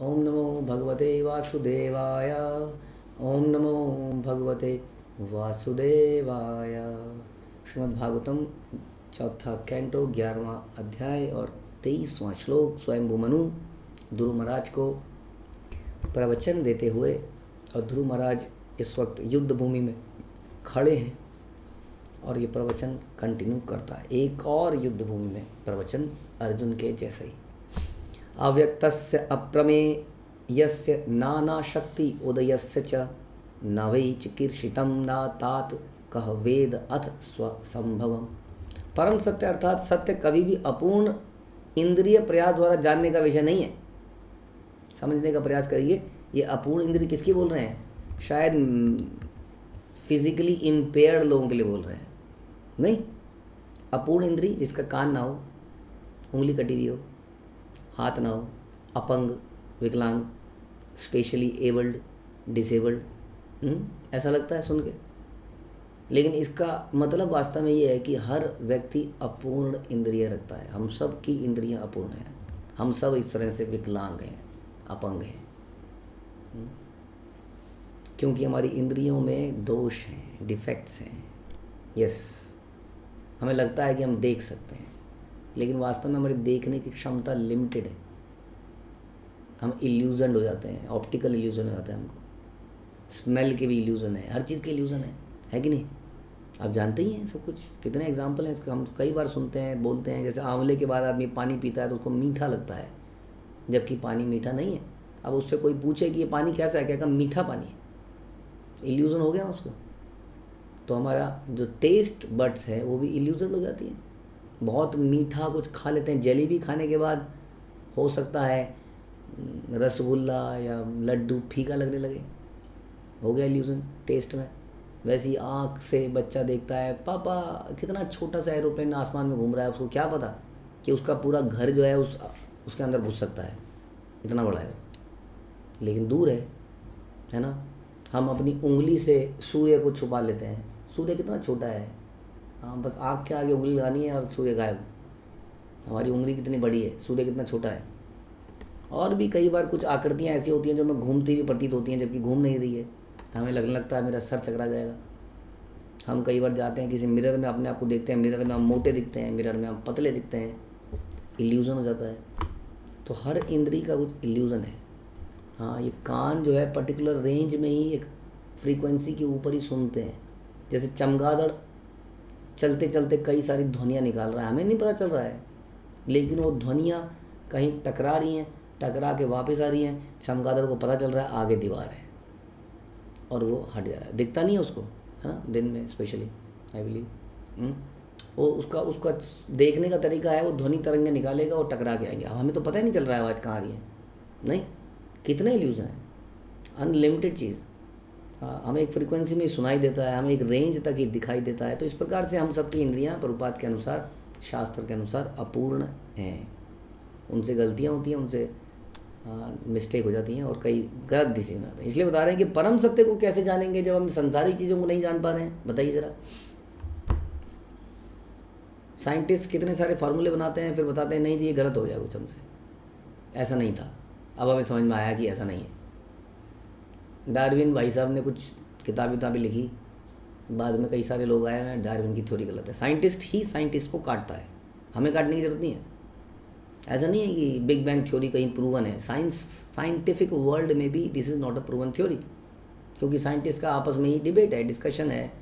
ओम नमो भगवते वासुदेवाय। ओम नमो भगवते वासुदेवाय। श्रीमद्भागवतम चौथा कैंटो 11वां अध्याय और 23वां श्लोक। स्वयंभू मनु ध्रुव महाराज को प्रवचन देते हुए, और ध्रुव महाराज इस वक्त युद्ध भूमि में खड़े हैं और ये प्रवचन कंटिन्यू करता है। एक और युद्ध भूमि में प्रवचन अर्जुन के जैसे ही। अव्यक्तस्य अप्रमेयस्य नानाशक्ति उदयस्य च न वै चिकीर्षितं न तात कह वेद अथ स्वसंभवम। परम सत्य अर्थात सत्य कभी भी अपूर्ण इंद्रिय प्रयास द्वारा जानने का विषय नहीं है। समझने का प्रयास करिए, ये अपूर्ण इंद्रिय किसकी बोल रहे हैं? शायद फिजिकली इम्पेयर्ड लोगों के लिए बोल रहे हैं। नहीं, अपूर्ण इंद्रिय जिसका कान ना हो, उंगली कटी हुई हो, हाथ ना हो, अपंग, विकलांग, स्पेशली एबल्ड, डिसेबल्ड। ऐसा लगता है सुन के, लेकिन इसका मतलब वास्तव में ये है कि हर व्यक्ति अपूर्ण इंद्रिय रखता है। हम सब की इंद्रियां अपूर्ण हैं। हम सब इस तरह से विकलांग हैं, अपंग हैं, क्योंकि हमारी इंद्रियों में दोष हैं, डिफेक्ट्स हैं। यस, हमें लगता है कि हम देख सकते हैं, लेकिन वास्तव में हमारी देखने की क्षमता लिमिटेड है। हम इल्यूजन हो जाते हैं, ऑप्टिकल इल्यूजन हो जाता है हमको। स्मेल के भी इल्यूजन है, हर चीज़ के इल्यूजन है कि नहीं? आप जानते ही हैं सब कुछ। कितने एग्जाम्पल हैं इसके, हम कई बार सुनते हैं, बोलते हैं। जैसे आंवले के बाद आदमी पानी पीता है तो उसको मीठा लगता है, जबकि पानी मीठा नहीं है। अब उससे कोई पूछे कि ये पानी कैसा है, क्या कहा मीठा पानी है। इल्यूजन हो गया ना उसको। तो हमारा जो टेस्ट बड्स है वो भी इल्यूजन हो जाती है। बहुत मीठा कुछ खा लेते हैं, जलेबी खाने के बाद हो सकता है रसगुल्ला या लड्डू फीका लगने लगे, हो गया इल्यूजन टेस्ट में। वैसे ही आँख से बच्चा देखता है, पापा कितना छोटा सा एरोप्लेन आसमान में घूम रहा है, उसको क्या पता कि उसका पूरा घर जो है उसके अंदर घुस सकता है, इतना बड़ा है, लेकिन दूर है ना। हम अपनी उंगली से सूर्य को छुपा लेते हैं। सूर्य कितना छोटा है, हाँ, बस आँख के आगे उंगली लगानी है और सूर्य गायब। हमारी उंगली कितनी बड़ी है, सूर्य कितना छोटा है। और भी कई बार कुछ आकृतियाँ ऐसी होती हैं जो हमें घूमती हुई प्रतीत होती हैं, जबकि घूम नहीं रही है। हमें लगने लगता है मेरा सर चकरा जाएगा। हम कई बार जाते हैं किसी मिरर में, अपने आप को देखते हैं, मिरर में हम मोटे दिखते हैं, मिरर में हम पतले दिखते हैं, इल्यूज़न हो जाता है। तो हर इंद्री का कुछ इल्यूज़न है। हाँ, ये कान जो है पर्टिकुलर रेंज में ही एक फ्रीक्वेंसी के ऊपर ही सुनते हैं। जैसे चमगादड़ चलते चलते कई सारी ध्वनियाँ निकाल रहा है, हमें नहीं पता चल रहा है, लेकिन वो ध्वनियाँ कहीं टकरा रही हैं, टकरा के वापस आ रही हैं। चमगादड़ को पता चल रहा है आगे दीवार है, और वो हट जा रहा है, दिखता नहीं है उसको, है ना, दिन में स्पेशली आई बिलीव। वो उसका उसका देखने का तरीका है, वो ध्वनि तरंगे निकालेगा और टकरा के आएंगे। अब हमें तो पता ही नहीं चल रहा है आवाज़ कहाँ आ रही है। नहीं, कितने इल्यूजन है, अनलिमिटेड चीज़। हमें एक फ्रीक्वेंसी में ही सुनाई देता है, हमें एक रेंज तक ही दिखाई देता है। तो इस प्रकार से हम सबकी इंद्रियां प्रभुपाद के अनुसार, शास्त्र के अनुसार अपूर्ण हैं। उनसे गलतियां होती हैं, उनसे मिस्टेक हो जाती हैं, और कई गलत डिसीजन आते हैं। इसलिए बता रहे हैं कि परम सत्य को कैसे जानेंगे जब हम संसारिक चीज़ों को नहीं जान पा रहे हैं। बताइए ज़रा। साइंटिस्ट कितने सारे फार्मूले बनाते हैं, फिर बताते हैं नहीं जी ये गलत हो गया कुछ हमसे, ऐसा नहीं था। अब हमें समझ में आया कि ऐसा नहीं है। डार्विन भाई साहब ने कुछ किताबें लिखी, बाद में कई सारे लोग आए ना, डार्विन की थ्योरी गलत है। साइंटिस्ट ही साइंटिस्ट को काटता है, हमें काटने की जरूरत नहीं है। ऐसा नहीं है कि बिग बैंग थ्योरी कहीं प्रूवन है। साइंटिफिक वर्ल्ड में भी this is not a proven theory, क्योंकि साइंटिस्ट का आपस में ही डिबेट है, डिस्कशन है,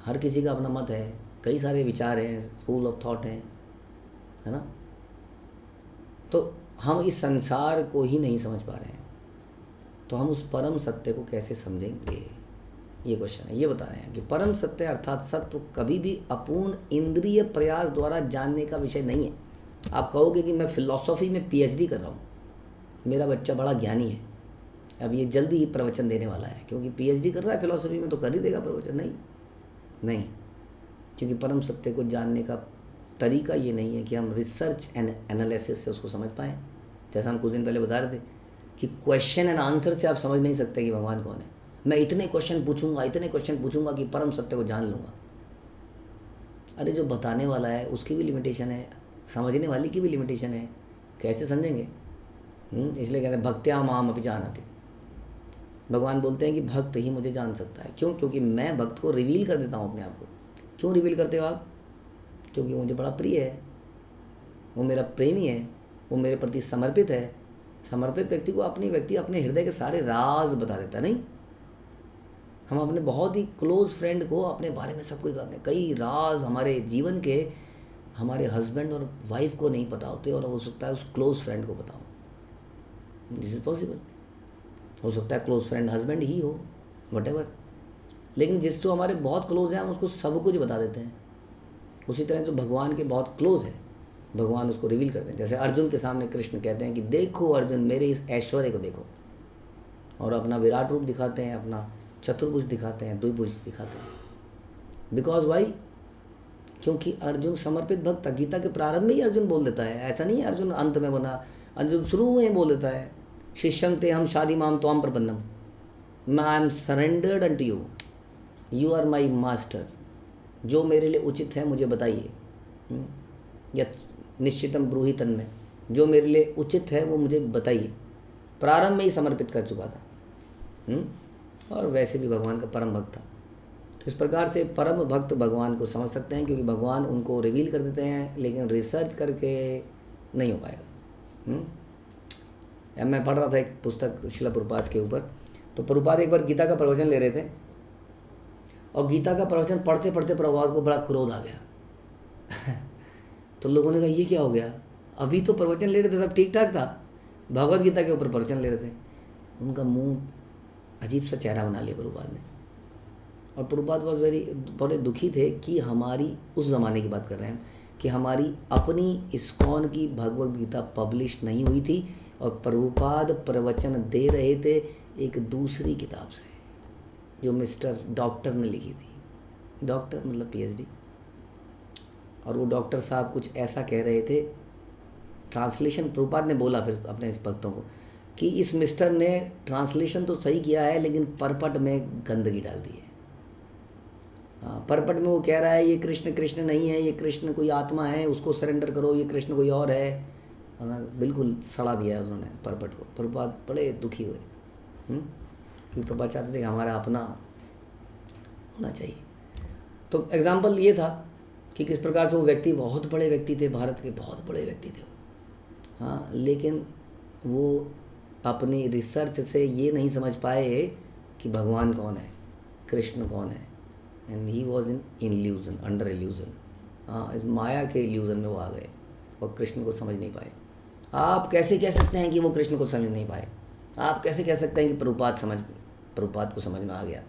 हर किसी का अपना मत है, कई सारे विचार हैं, स्कूल ऑफ थॉट हैं, है ना। तो हम इस संसार को ही नहीं समझ पा रहे हैं, तो हम उस परम सत्य को कैसे समझेंगे, ये क्वेश्चन है। ये बता रहे हैं कि परम सत्य अर्थात सत्य कभी भी अपूर्ण इंद्रिय प्रयास द्वारा जानने का विषय नहीं है। आप कहोगे कि मैं फिलॉसफी में पीएचडी कर रहा हूँ, मेरा बच्चा बड़ा ज्ञानी है, अब ये जल्दी ही प्रवचन देने वाला है, क्योंकि पीएचडी कर रहा है फिलॉसफी में तो कर ही देगा प्रवचन। नहीं नहीं, क्योंकि परम सत्य को जानने का तरीका ये नहीं है कि हम रिसर्च एंड एनालिसिस से उसको समझ पाएँ। जैसा हम कुछ दिन पहले बता रहे थे कि क्वेश्चन एंड आंसर से आप समझ नहीं सकते कि भगवान कौन है। मैं इतने क्वेश्चन पूछूंगा कि परम सत्य को जान लूँगा। अरे जो बताने वाला है उसकी भी लिमिटेशन है, समझने वाली की भी लिमिटेशन है, कैसे समझेंगे? इसलिए कहते हैं भक्त्या माम अपि जानति। भगवान बोलते हैं कि भक्त ही मुझे जान सकता है। क्यों? क्योंकि मैं भक्त को रिवील कर देता हूँ अपने आप को। क्यों रिवील करते हो आप? क्योंकि मुझे बड़ा प्रिय है, वो मेरा प्रेमी है, वो मेरे प्रति समर्पित है। समर्पित व्यक्ति को अपने हृदय के सारे राज बता देता है। नहीं, हम अपने बहुत ही क्लोज फ्रेंड को अपने बारे में सब कुछ बताते हैं। कई राज हमारे जीवन के हमारे हस्बैंड और वाइफ को नहीं पता होते, और हो सकता है उस क्लोज फ्रेंड को बताओ। This is possible. हो सकता है क्लोज फ्रेंड हस्बैंड ही हो, वटेवर, लेकिन जिसको हमारे बहुत क्लोज हैं हम उसको सब कुछ बता देते हैं। उसी तरह जो भगवान के बहुत क्लोज है, भगवान उसको रिवील करते हैं। जैसे अर्जुन के सामने कृष्ण कहते हैं कि देखो अर्जुन, मेरे इस ऐश्वर्य को देखो, और अपना विराट रूप दिखाते हैं, अपना चतुर्भुज दिखाते हैं, द्विभुज दिखाते हैं। Because why? क्योंकि अर्जुन समर्पित भक्त था। गीता के प्रारंभ में ही अर्जुन बोल देता है, ऐसा नहीं है अर्जुन अंत में बना, अर्जुन शुरू में ही बोल देता है, शिष्यं ते हम शादी माम त्वाम प्रपन्नम, I am surrendered unto you, you are my master. जो मेरे लिए उचित है मुझे बताइए, या निश्चितम ब्रूहि तन्मय, जो मेरे लिए उचित है वो मुझे बताइए। प्रारंभ में ही समर्पित कर चुका था। और वैसे भी भगवान का परम भक्त था। तो इस प्रकार से परम भक्त भगवान को समझ सकते हैं, क्योंकि भगवान उनको रिवील कर देते हैं, लेकिन रिसर्च करके नहीं हो पाएगा। अब मैं पढ़ रहा था एक पुस्तक श्रील प्रभुपाद के ऊपर, तो प्रभुपाद एक बार गीता का प्रवचन ले रहे थे, और गीता का प्रवचन पढ़ते पढ़ते प्रभुपाद को बड़ा क्रोध आ गया। तो लोगों ने कहा ये क्या हो गया, अभी तो प्रवचन ले रहे थे, सब ठीक ठाक था, भगवत गीता के ऊपर प्रवचन ले रहे थे। उनका मुंह अजीब सा चेहरा बना लिया प्रभुपाद ने, और प्रभुपाद बड़े दुखी थे कि हमारी, उस ज़माने की बात कर रहे हैं, कि हमारी अपनी इस्कॉन की भगवत गीता पब्लिश नहीं हुई थी, और प्रभुपाद प्रवचन दे रहे थे एक दूसरी किताब से जो मिस्टर डॉक्टर ने लिखी थी। डॉक्टर मतलब पीएचडी। और वो डॉक्टर साहब कुछ ऐसा कह रहे थे, ट्रांसलेशन प्रभुपाद ने बोला फिर अपने इस भक्तों को कि इस मिस्टर ने ट्रांसलेशन तो सही किया है, लेकिन परपट में गंदगी डाल दी है। हाँ, परपट में वो कह रहा है ये कृष्ण कृष्ण नहीं है, ये कृष्ण कोई आत्मा है, उसको सरेंडर करो, ये कृष्ण कोई और है। बिल्कुल सड़ा दिया है उन्होंने परपट को। प्रभुपाद बड़े दुखी हुए, क्योंकि प्रभुपाद चाहते थे कि हमारा अपना होना चाहिए। तो एग्जाम्पल ये था कि किस प्रकार से वो व्यक्ति बहुत बड़े व्यक्ति थे, भारत के बहुत बड़े व्यक्ति थे। हाँ, लेकिन वो अपनी रिसर्च से ये नहीं समझ पाए कि भगवान कौन है, कृष्ण कौन है। And he was in illusion, under illusion. हाँ, इस माया के इल्यूजन में वो आ गए और कृष्ण को समझ नहीं पाए। आप कैसे कह सकते हैं कि वो कृष्ण को समझ नहीं पाए? आप कैसे कह सकते हैं कि प्रभुपाद को समझ में आ गया?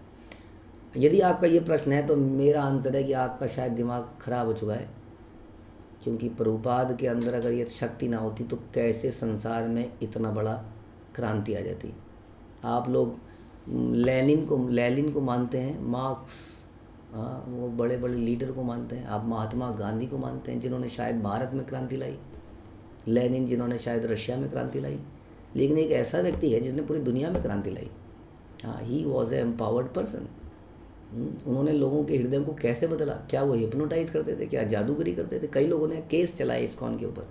यदि आपका ये प्रश्न है तो मेरा आंसर है कि आपका शायद दिमाग खराब हो चुका है, क्योंकि प्रभुपाद के अंदर अगर ये शक्ति ना होती तो कैसे संसार में इतना बड़ा क्रांति आ जाती। आप लोग लेनिन को मानते हैं, मार्क्स, हाँ, वो बड़े बड़े लीडर को मानते हैं। आप महात्मा गांधी को मानते हैं, जिन्होंने शायद भारत में क्रांति लाई, लेनिन जिन्होंने शायद रशिया में क्रांति लाई, लेकिन एक ऐसा व्यक्ति है जिसने पूरी दुनिया में क्रांति लाई। हाँ, he was a empowered person. उन्होंने लोगों के हृदय को कैसे बदला? क्या वो हिप्नोटाइज करते थे? क्या जादूगरी करते थे? कई लोगों ने केस चलाए इस्कॉन के ऊपर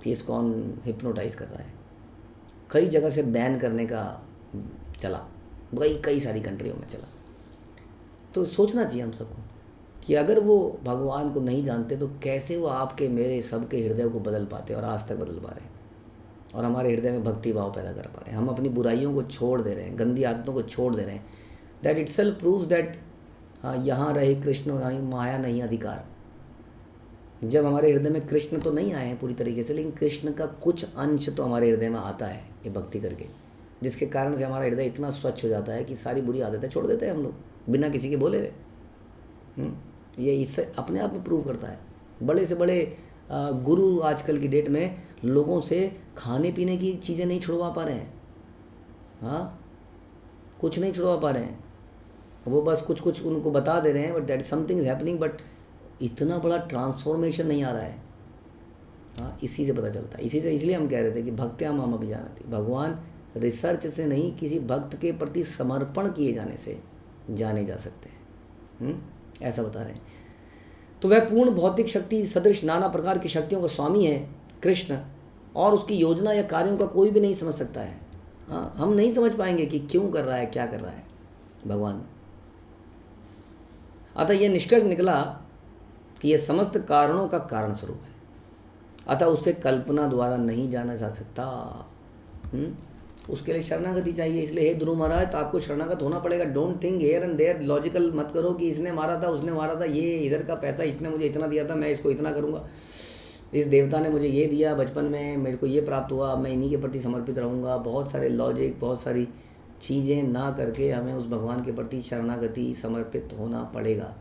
कि इस्कॉन हिप्नोटाइज कर रहा है। कई जगह से बैन करने का चला, कई सारी कंट्रियों में चला। तो सोचना चाहिए हम सबको कि अगर वो भगवान को नहीं जानते तो कैसे वो आपके मेरे सबके हृदय को बदल पाते, और आज तक बदल पा रहे हैं, और हमारे हृदय में भक्ति भाव पैदा कर पा रहे हैं। हम अपनी बुराइयों को छोड़ दे रहे हैं, गंदी आदतों को छोड़ दे रहे हैं। That it self proves that हाँ, यहाँ रहे कृष्ण, नहीं माया नहीं अधिकार। जब हमारे हृदय में कृष्ण तो नहीं आए हैं पूरी तरीके से, लेकिन कृष्ण का कुछ अंश तो हमारे हृदय में आता है ये भक्ति करके, जिसके कारण से हमारा हृदय इतना स्वच्छ हो जाता है कि सारी बुरी आदतें छोड़ देते हैं हम लोग बिना किसी के बोले हुए। ये इससे अपने आप में प्रूव करता है। बड़े से बड़े गुरु आजकल की डेट में लोगों से खाने पीने की चीज़ें नहीं छुड़वा पा रहे हैं। हाँ, कुछ नहीं छुड़वा पा रहे हैं, वो बस कुछ उनको बता दे रहे हैं, but that something is happening, but इतना बड़ा ट्रांसफॉर्मेशन नहीं आ रहा है। हाँ, इसी से पता चलता है। इसलिए हम कह रहे थे कि भक्त्या माम अपि जानति। भगवान रिसर्च से नहीं, किसी भक्त के प्रति समर्पण किए जाने से जाने जा सकते हैं। ऐसा बता रहे हैं। तो वह पूर्ण भौतिक शक्ति सदृश नाना प्रकार की शक्तियों का स्वामी है कृष्ण, और उसकी योजना या कार्यों का कोई भी नहीं समझ सकता है। हाँ, हम नहीं समझ पाएंगे कि क्यों कर रहा है, क्या कर रहा है भगवान। अतः यह निष्कर्ष निकला कि यह समस्त कारणों का कारण स्वरूप है, अतः उसे कल्पना द्वारा नहीं जाना जा सकता। उसके लिए शरणागति चाहिए। इसलिए हे ध्रुव महाराज, तो आपको शरणागत होना पड़ेगा। Don't think here and there, logical मत करो कि इसने मारा था, उसने मारा था, ये इधर का पैसा इसने मुझे इतना दिया था, मैं इसको इतना करूँगा, इस देवता ने मुझे ये दिया बचपन में, मेरे को ये प्राप्त हुआ, मैं इन्हीं के प्रति समर्पित रहूँगा। बहुत सारे लॉजिक, बहुत सारी चीज़ें ना करके हमें उस भगवान के प्रति शरणागति समर्पित होना पड़ेगा,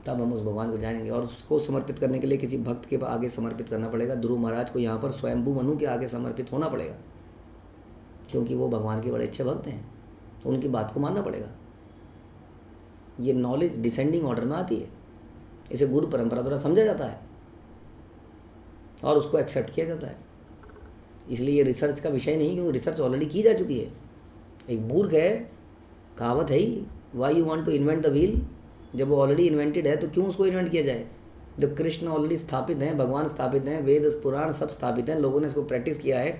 तब हम उस भगवान को जानेंगे। और उसको समर्पित करने के लिए किसी भक्त के आगे समर्पित करना पड़ेगा। ध्रुव महाराज को यहाँ पर स्वयंभू मनु के आगे समर्पित होना पड़ेगा, क्योंकि वो भगवान के बड़े अच्छे भक्त हैं, उनकी बात को मानना पड़ेगा। ये नॉलेज डिसेंडिंग ऑर्डर में आती है, इसे गुरु परंपरा द्वारा समझा जाता है और उसको एक्सेप्ट किया जाता है। इसलिए ये रिसर्च का विषय नहीं, क्योंकि रिसर्च ऑलरेडी की जा चुकी है। एक मूर्ख है, कहावत है ही, why you want to invent the wheel. जब वो ऑलरेडी इन्वेंटेड है तो क्यों उसको इन्वेंट किया जाए। जब कृष्ण ऑलरेडी स्थापित हैं, भगवान स्थापित हैं, वेद पुराण सब स्थापित हैं, लोगों ने इसको प्रैक्टिस किया है,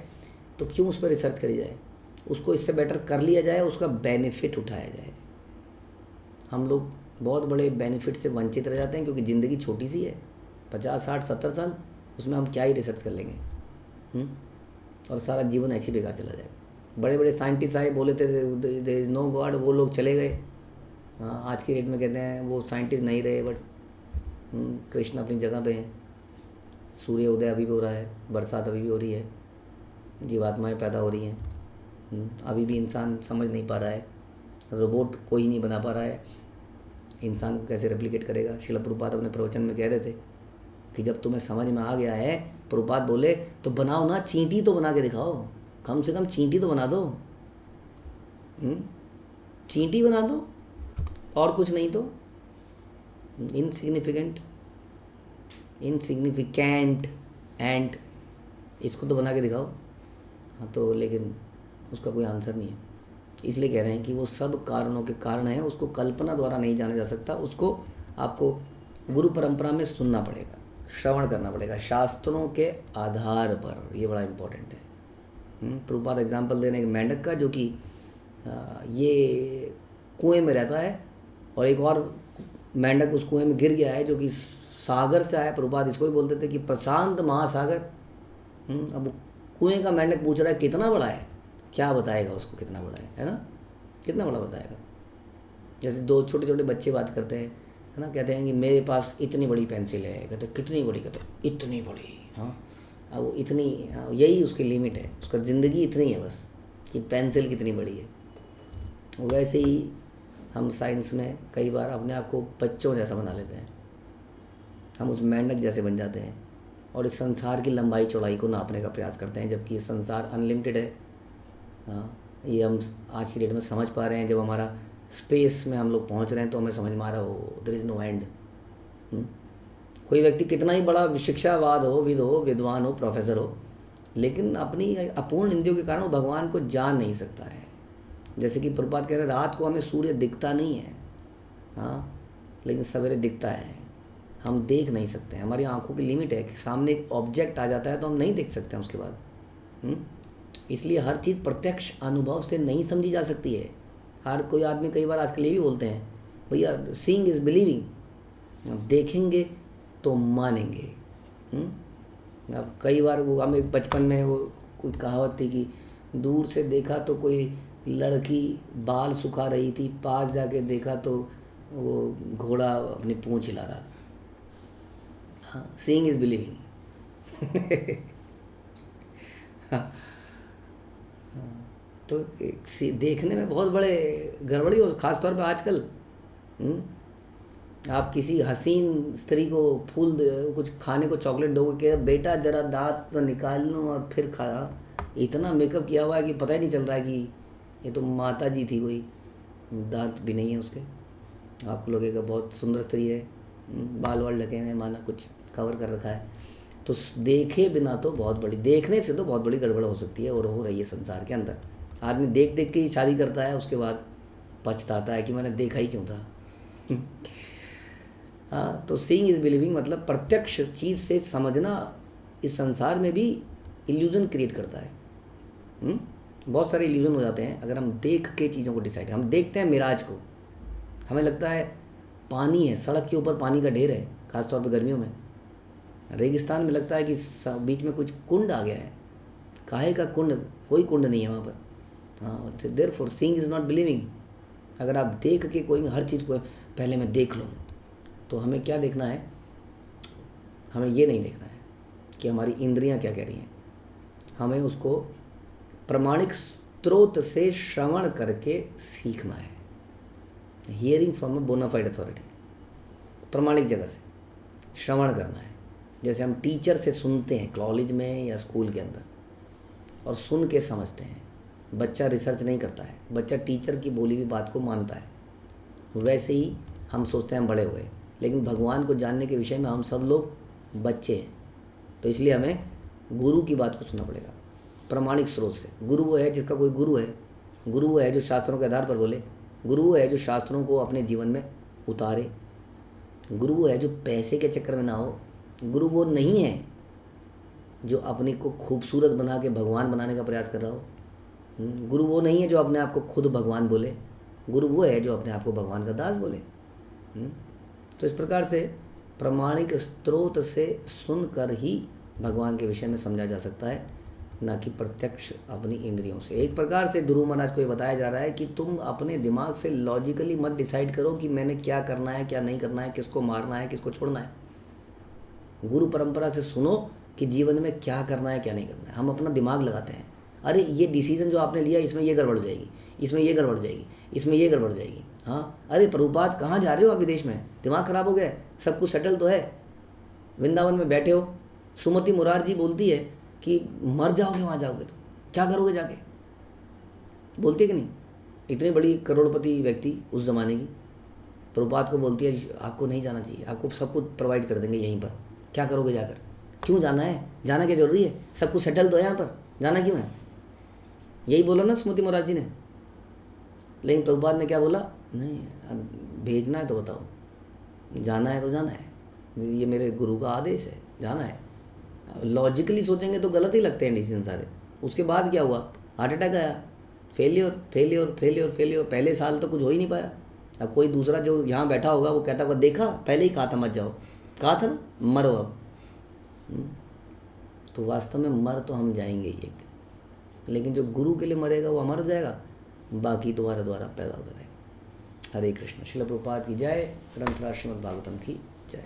तो क्यों उस पर रिसर्च करी जाए। उसको इससे बेटर कर लिया जाए, उसका बेनिफिट उठाया जाए। हम लोग बहुत बड़े बेनिफिट से वंचित रह जाते हैं, क्योंकि ज़िंदगी छोटी सी है, 50, 60, 70 साल, उसमें हम क्या ही रिसर्च कर लेंगे। और सारा जीवन ऐसे बेकार चला जाएगा। बड़े बड़े साइंटिस्ट आए, बोले थे देयर इज़ नो गॉड, वो लोग चले गए। हाँ, आज की डेट में कहते हैं वो साइंटिस्ट नहीं रहे, बट कृष्ण अपनी जगह पे हैं। सूर्य उदय अभी भी हो रहा है, बरसात अभी भी हो रही है, जीवात्माएं पैदा हो रही हैं। अभी भी इंसान समझ नहीं पा रहा है, रोबोट कोई नहीं बना पा रहा है, इंसान को कैसे रेप्लिकेट करेगा। श्रील प्रभुपाद अपने प्रवचन में कह रहे थे कि जब तुम्हें समझ में आ गया है, प्रभुपाद बोले, तो बनाओ ना, चींटी तो बना के दिखाओ, कम से कम चींटी तो बना दो। चींटी बना दो, और कुछ नहीं तो इनसिग्निफिकेंट एंड इसको तो बना के दिखाओ। हाँ, तो लेकिन उसका कोई आंसर नहीं है। इसलिए कह रहे हैं कि वो सब कारणों के कारण है, उसको कल्पना द्वारा नहीं जाना जा सकता। उसको आपको गुरु परंपरा में सुनना पड़ेगा, श्रवण करना पड़ेगा, शास्त्रों के आधार पर। ये बड़ा इम्पोर्टेंट है। प्रभुपाद एग्जाम्पल दे रहे हैं मेंढक का, जो कि ये कुएं में रहता है, और एक और मेंढक उस कुएं में गिर गया है, जो कि सागर से आया। प्रभुपाद इसको ही बोलते थे कि प्रशांत महासागर। अब कुएं का मेंढक पूछ रहा है कितना बड़ा है, क्या बताएगा उसको कितना बड़ा है ना, कितना बड़ा बताएगा। जैसे दो छोटे छोटे बच्चे बात करते हैं, है ना, कहते हैं कि मेरे पास इतनी बड़ी पेंसिल है, कहते कितनी बड़ी, कहते इतनी बड़ी। हाँ, अब वो इतनी, यही उसकी लिमिट है, उसका ज़िंदगी इतनी है बस, कि पेंसिल कितनी बड़ी है। वैसे ही हम साइंस में कई बार अपने आप को बच्चों जैसा बना लेते हैं, हम उस मेंढक जैसे बन जाते हैं, और इस संसार की लंबाई चौड़ाई को नापने का प्रयास करते हैं, जबकि ये संसार अनलिमिटेड है। हाँ, ये हम आज की डेट में समझ पा रहे हैं। जब हमारा स्पेस में हम लोग पहुंच रहे हैं, तो हमें समझ में आ रहा हो देयर इज़ नो एंड। कोई व्यक्ति कितना ही बड़ा शिक्षावाद हो, विद्वान हो, प्रोफेसर हो, लेकिन अपनी अपूर्ण इंद्रियों के कारण वो भगवान को जान नहीं सकता है। जैसे कि प्रभुपाद कह रहे हैं, रात को हमें सूर्य दिखता नहीं है, हाँ, लेकिन सवेरे दिखता है। हम देख नहीं सकते, हमारी आंखों की लिमिट है कि सामने एक ऑब्जेक्ट आ जाता है तो हम नहीं देख सकते हैं उसके बाद। इसलिए हर चीज़ प्रत्यक्ष अनुभव से नहीं समझी जा सकती है। हर कोई आदमी कई बार आजकल ये भी बोलते हैं, भैया सीइंग इज़ बिलीविंग, देखेंगे तो मानेंगे। अब कई बार वो हमें बचपन में वो कोई कहावत थी कि दूर से देखा तो कोई लड़की बाल सुखा रही थी, पास जाके देखा तो वो घोड़ा अपनी पूंछ हिला रहा था। हाँ, सीइंग इज़ बिलीविंग। हाँ, तो देखने में बहुत बड़े गड़बड़ी हो, ख़ासतौर पे आजकल। आप किसी हसीन स्त्री को फूल कुछ खाने को चॉकलेट दोगे, कि बेटा ज़रा दांत तो निकाल लूँ और फिर खा। इतना मेकअप किया हुआ है कि पता ही नहीं चल रहा है कि ये तो माता जी थी, कोई दांत भी नहीं है उसके। आपको लगेगा बहुत सुंदर स्त्री है, बाल वाल ढके हुए, माना कुछ कवर कर रखा है। तो देखे बिना तो बहुत बड़ी, देखने से तो बहुत बड़ी गड़बड़ हो सकती है, और हो रही है संसार के अंदर। आदमी देख देख के ही शादी करता है, उसके बाद पछताता है कि मैंने देखा ही क्यों था। हाँ, तो सीइंग इज़ बिलीविंग मतलब प्रत्यक्ष चीज़ से समझना। इस संसार में भी इल्यूज़न क्रिएट करता है। बहुत सारे इल्यूज़न हो जाते हैं अगर हम देख के चीज़ों को डिसाइड, हम देखते हैं मिराज को, हमें लगता है पानी है, सड़क के ऊपर पानी का ढेर है, खासतौर पे गर्मियों में। रेगिस्तान में लगता है कि बीच में कुछ कुंड आ गया है, काहे का कुंड, कोई कुंड नहीं है वहाँ पर। हाँ, therefore seeing is not believing. अगर आप देख के कोई हर चीज़ को पहले मैं देख लूँ, तो हमें क्या देखना है, हमें ये नहीं देखना है कि हमारी इंद्रियां क्या कह रही हैं, हमें उसको प्रमाणिक स्रोत से श्रवण करके सीखना है। Hearing from a bona fide authority, प्रमाणिक जगह से श्रवण करना है। जैसे हम टीचर से सुनते हैं कॉलेज में या स्कूल के अंदर, और सुन के समझते हैं। बच्चा रिसर्च नहीं करता है, बच्चा टीचर की बोली हुई बात को मानता है। वैसे ही हम सोचते हैं हम बड़े हो गए, लेकिन भगवान को जानने के विषय में हम सब लोग बच्चे हैं। तो इसलिए हमें गुरु की बात को सुनना पड़ेगा, प्रमाणिक स्रोत से। गुरु वो है जिसका कोई गुरु है, गुरु वो है जो शास्त्रों के आधार पर बोले, गुरु वो है जो शास्त्रों को अपने जीवन में उतारे, गुरु वो है जो पैसे के चक्कर में ना हो, गुरु वो नहीं है जो अपने को खूबसूरत बना के भगवान बनाने का प्रयास कर रहा हो। गुरु वो नहीं है जो अपने आप को खुद भगवान बोले, गुरु वो है जो अपने आप को भगवान का दास बोले। तो इस प्रकार से प्रमाणिक स्रोत से सुनकर ही भगवान के विषय में समझा जा सकता है, ना कि प्रत्यक्ष अपनी इंद्रियों से। एक प्रकार से ध्रुव महाराज को ये बताया जा रहा है कि तुम अपने दिमाग से लॉजिकली मत डिसाइड करो कि मैंने क्या करना है क्या नहीं करना है, किसको मारना है किसको छोड़ना है। गुरु परंपरा से सुनो कि जीवन में क्या करना है क्या नहीं करना है। हम अपना दिमाग लगाते हैं, अरे ये डिसीजन जो आपने लिया इसमें ये गड़बड़ हो जाएगी, इसमें ये गड़बड़ हो जाएगी, इसमें ये गड़बड़ हो जाएगी। हाँ, अरे प्रभुपाद कहाँ जा रहे हो आप विदेश में, दिमाग खराब हो गया है, सब कुछ सेटल तो है, वृंदावन में बैठे हो। सुमति मुरारजी बोलती है कि मर जाओगे वहाँ जाओगे तो क्या करोगे जाके, बोलती है कि नहीं। इतनी बड़ी करोड़पति व्यक्ति उस ज़माने की प्रभुपाद को बोलती है आपको नहीं जाना चाहिए, आपको सब कुछ प्रोवाइड कर देंगे यहीं पर, क्या करोगे जाकर, क्यों जाना है, जाना क्या जरूरी है, सब कुछ सेटल तो है यहाँ पर, जाना क्यों है। यही बोला ना सुमति मुरारजी ने। लेकिन प्रभुपाद ने क्या बोला, नहीं अब भेजना है तो बताओ, जाना है तो जाना है, ये मेरे गुरु का आदेश है, जाना है। लॉजिकली सोचेंगे तो गलत ही लगते हैं डिसीजन सारे। उसके बाद क्या हुआ, हार्ट अटैक आया, फेलियर फेलियर फेलियर फेलियर। पहले साल तो कुछ हो ही नहीं पाया। अब कोई दूसरा जो यहाँ बैठा होगा वो कहता होगा देखा पहले ही कहा था मत जाओ, कहा था ना मरो अब। तो वास्तव में मर तो हम जाएंगे ही एक दिन, लेकिन जो गुरु के लिए मरेगा वो अमर हो जाएगा, बाकी दोबारा दोबारा पैदा होता रहेगा। हरे कृष्ण। श्रील प्रभुपाद की जय। ग्रंथराज श्रीमद् भागवतम की जय।